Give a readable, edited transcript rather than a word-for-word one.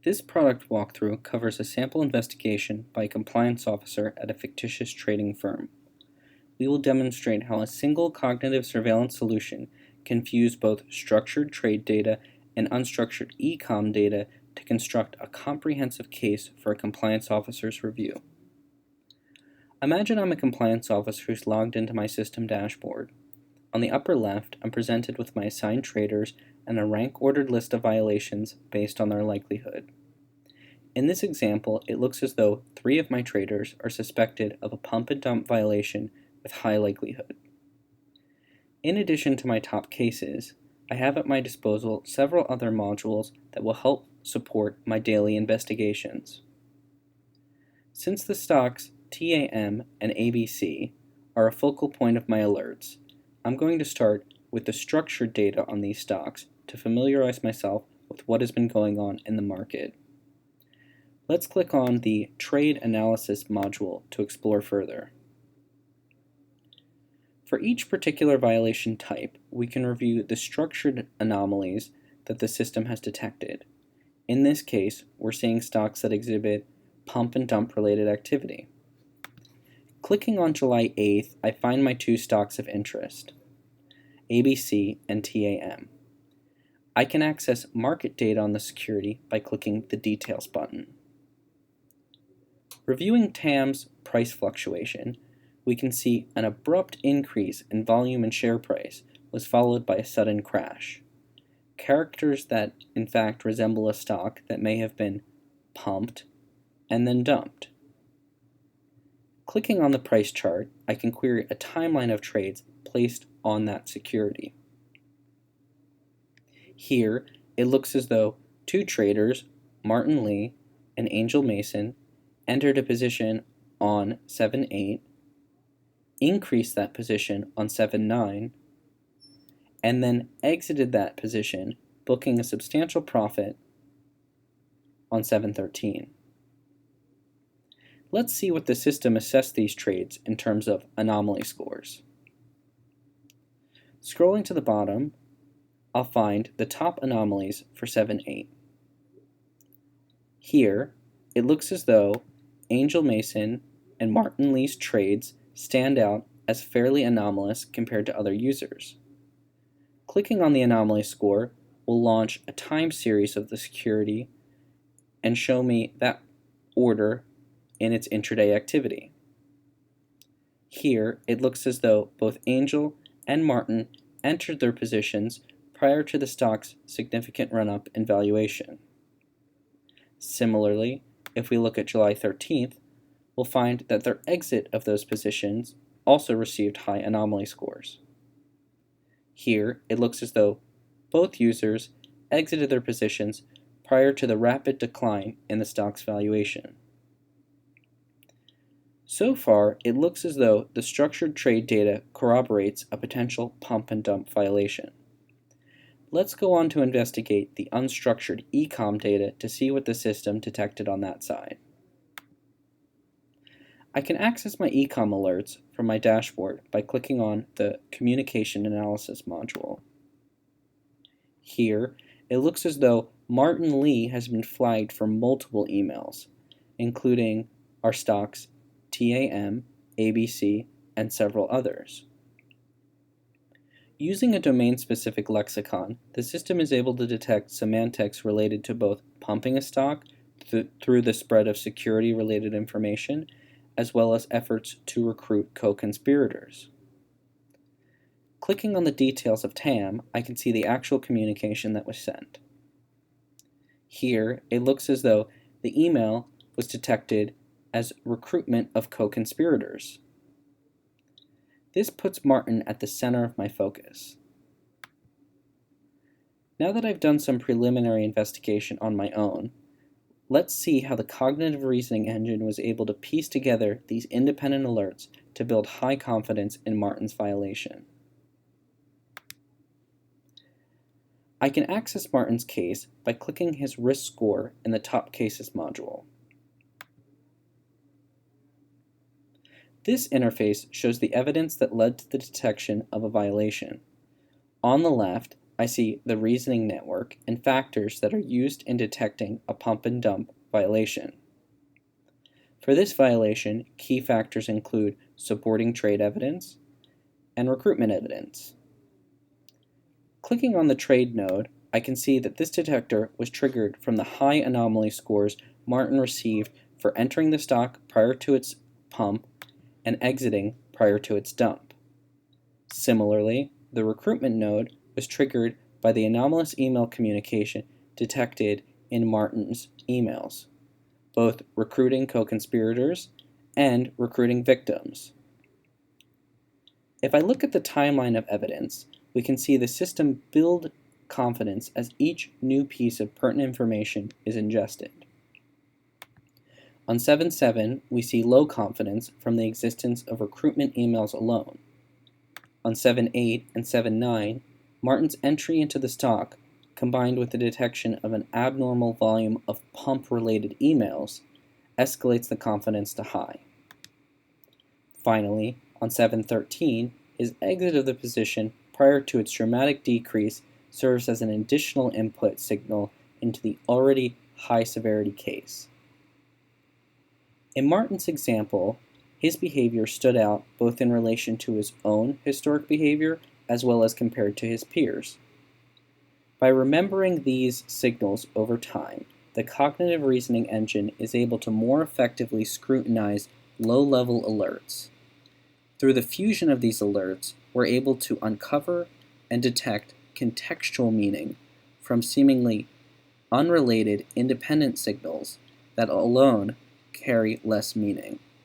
This product walkthrough covers a sample investigation by a compliance officer at a fictitious trading firm. We will demonstrate how a single cognitive surveillance solution can fuse both structured trade data and unstructured e-com data to construct a comprehensive case for a compliance officer's review. Imagine I'm a compliance officer who's logged into my system dashboard. On the upper left, I'm presented with my assigned traders and a rank-ordered list of violations based on their likelihood. In this example, it looks as though 3 of my traders are suspected of a pump and dump violation with high likelihood. In addition to my top cases, I have at my disposal several other modules that will help support my daily investigations. Since the stocks TAM and ABC are a focal point of my alerts, I'm going to start with the structured data on these stocks to familiarize myself with what has been going on in the market. Let's click on the Trade Analysis module to explore further. For each particular violation type, we can review the structured anomalies that the system has detected. In this case, we're seeing stocks that exhibit pump and dump related activity. Clicking on July 8th, I find my 2 stocks of interest, ABC and TAM. I can access market data on the security by clicking the Details button. Reviewing TAM's price fluctuation, we can see an abrupt increase in volume and share price was followed by a sudden crash. Characters that in fact resemble a stock that may have been pumped and then dumped. Clicking on the price chart, I can query a timeline of trades placed on that security. Here, it looks as though 2 traders, Martin Lee and Angel Mason, entered a position on 7-8, increased that position on 7-9, and then exited that position, booking a substantial profit on 7-13. Let's see what the system assessed these trades in terms of anomaly scores. Scrolling to the bottom, I'll find the top anomalies for 7-8. Here, it looks as though Angel Mason and Martin Lee's trades stand out as fairly anomalous compared to other users. Clicking on the anomaly score will launch a time series of the security and show me that order in its intraday activity. Here, it looks as though both Angel and Martin entered their positions prior to the stock's significant run-up in valuation. Similarly, if we look at July 13th, we'll find that their exit of those positions also received high anomaly scores. Here, it looks as though both users exited their positions prior to the rapid decline in the stock's valuation. So far, it looks as though the structured trade data corroborates a potential pump and dump violation. Let's go on to investigate the unstructured e-com data to see what the system detected on that side. I can access my e-com alerts from my dashboard by clicking on the Communication Analysis module. Here, it looks as though Martin Lee has been flagged for multiple emails, including our stocks TAM, ABC, and several others. Using a domain-specific lexicon, the system is able to detect semantics related to both pumping a stock through the spread of security-related information, as well as efforts to recruit co-conspirators. Clicking on the details of TAM, I can see the actual communication that was sent. Here, it looks as though the email was detected as recruitment of co-conspirators. This puts Martin at the center of my focus. Now that I've done some preliminary investigation on my own, let's see how the cognitive reasoning engine was able to piece together these independent alerts to build high confidence in Martin's violation. I can access Martin's case by clicking his risk score in the Top Cases module. This interface shows the evidence that led to the detection of a violation. On the left, I see the reasoning network and factors that are used in detecting a pump and dump violation. For this violation, key factors include supporting trade evidence and recruitment evidence. Clicking on the trade node, I can see that this detector was triggered from the high anomaly scores Martin received for entering the stock prior to its pump and exiting prior to its dump. Similarly, the recruitment node was triggered by the anomalous email communication detected in Martin's emails, both recruiting co-conspirators and recruiting victims. If I look at the timeline of evidence, we can see the system build confidence as each new piece of pertinent information is ingested. On 7.7, we see low confidence from the existence of recruitment emails alone. On 7.8 and 7.9, Martin's entry into the stock, combined with the detection of an abnormal volume of pump-related emails, escalates the confidence to high. Finally, on 7.13, his exit of the position prior to its dramatic decrease serves as an additional input signal into the already high-severity case. In Martin's example, his behavior stood out both in relation to his own historic behavior as well as compared to his peers. By remembering these signals over time, the cognitive reasoning engine is able to more effectively scrutinize low-level alerts. Through the fusion of these alerts, we're able to uncover and detect contextual meaning from seemingly unrelated independent signals that alone carry less meaning.